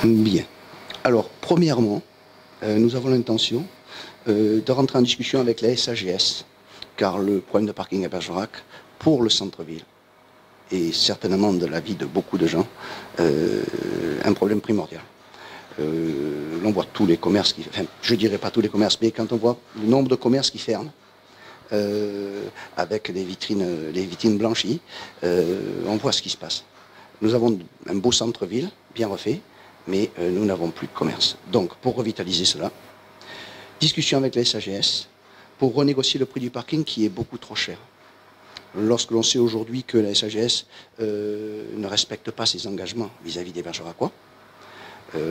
Bien. Alors, premièrement, nous avons l'intention de rentrer en discussion avec la SAGS, car le problème de parking à Bergerac, pour le centre-ville, et certainement de la vie de beaucoup de gens, un problème primordial. On voit tous les commerces qui... Enfin, je dirais pas tous les commerces, mais quand on voit le nombre de commerces qui ferment, avec les vitrines blanchies, on voit ce qui se passe. Nous avons un beau centre-ville, bien refait, mais nous n'avons plus de commerce. Donc, pour revitaliser cela, discussion avec la SAGS pour renégocier le prix du parking qui est beaucoup trop cher. Lorsque l'on sait aujourd'hui que la SAGS ne respecte pas ses engagements vis-à-vis des Bergeracois,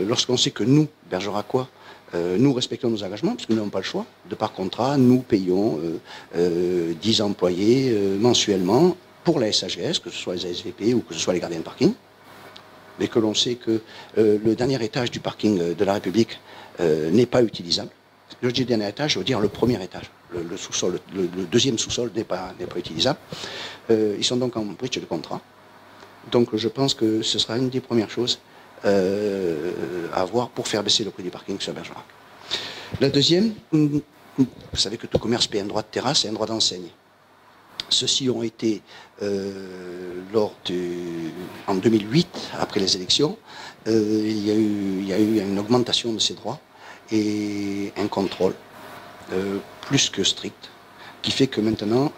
lorsqu'on sait que nous, Bergeracois, nous respectons nos engagements, parce que nous n'avons pas le choix, de par contrat, nous payons 10 employés mensuellement pour la SAGS, que ce soit les ASVP ou que ce soit les gardiens de parking, mais que l'on sait que le dernier étage du parking de la République n'est pas utilisable. Je dis dernier étage, je veux dire le premier étage. Le sous-sol, le deuxième sous-sol n'est pas utilisable. Ils sont donc en breach de contrat. Donc je pense que ce sera une des premières choses à voir pour faire baisser le prix du parking sur Bergerac. La deuxième, vous savez que tout commerce paie un droit de terrasse et un droit d'enseigne. Ceux-ci ont été, en 2008, après les élections, il y a eu une augmentation de ces droits et un contrôle plus que strict, qui fait que maintenant,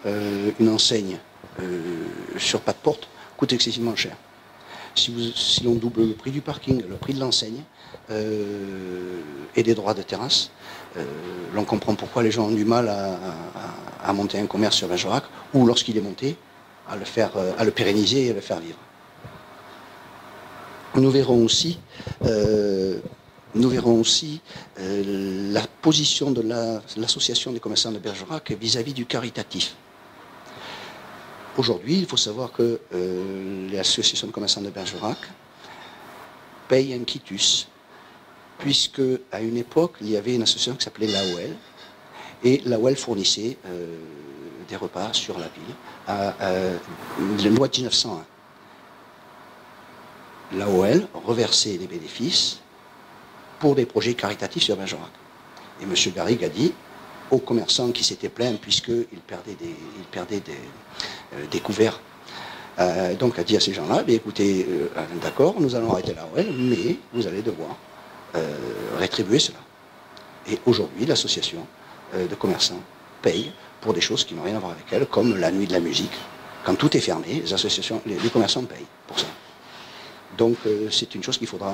une enseigne sur pas de porte coûte excessivement cher. Si l'on double le prix du parking, le prix de l'enseigne et des droits de terrasse, l'on comprend pourquoi les gens ont du mal à monter un commerce sur Bergerac, ou lorsqu'il est monté, à le pérenniser et à le faire vivre. Nous verrons aussi la position de l'association des commerçants de Bergerac vis-à-vis du caritatif. Aujourd'hui, il faut savoir que l'association de commerçants de Bergerac paye un quitus, puisque à une époque, il y avait une association qui s'appelait l'AOL, et l'AOL fournissait des repas sur la ville, la loi de 1901. L'AOL reversait les bénéfices pour des projets caritatifs sur Bergerac. Et M. Garrigue a dit aux commerçants qui s'étaient plaints, puisqu'ils perdaient des couverts, donc a dit à ces gens-là, écoutez, d'accord, nous allons arrêter l'AOL, mais vous allez devoir rétribuer cela. Et aujourd'hui, l'association de commerçants paye pour des choses qui n'ont rien à voir avec elle, comme la nuit de la musique. Quand tout est fermé, les commerçants payent pour ça. Donc c'est une chose qu'il faudra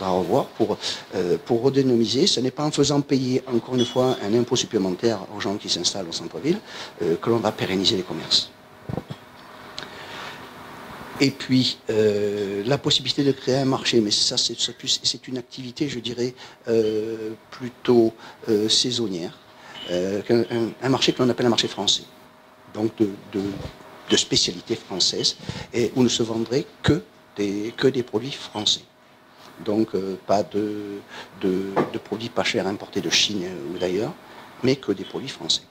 revoir pour redynamiser. Ce n'est pas en faisant payer, encore une fois, un impôt supplémentaire aux gens qui s'installent au centre-ville que l'on va pérenniser les commerces. Et puis, la possibilité de créer un marché, mais ça c'est une activité, je dirais, plutôt saisonnière. Un marché que l'on appelle un marché français, donc de spécialité française, et où ne se vendrait que des produits français. Donc pas de produits pas chers importés de Chine ou d'ailleurs, mais que des produits français.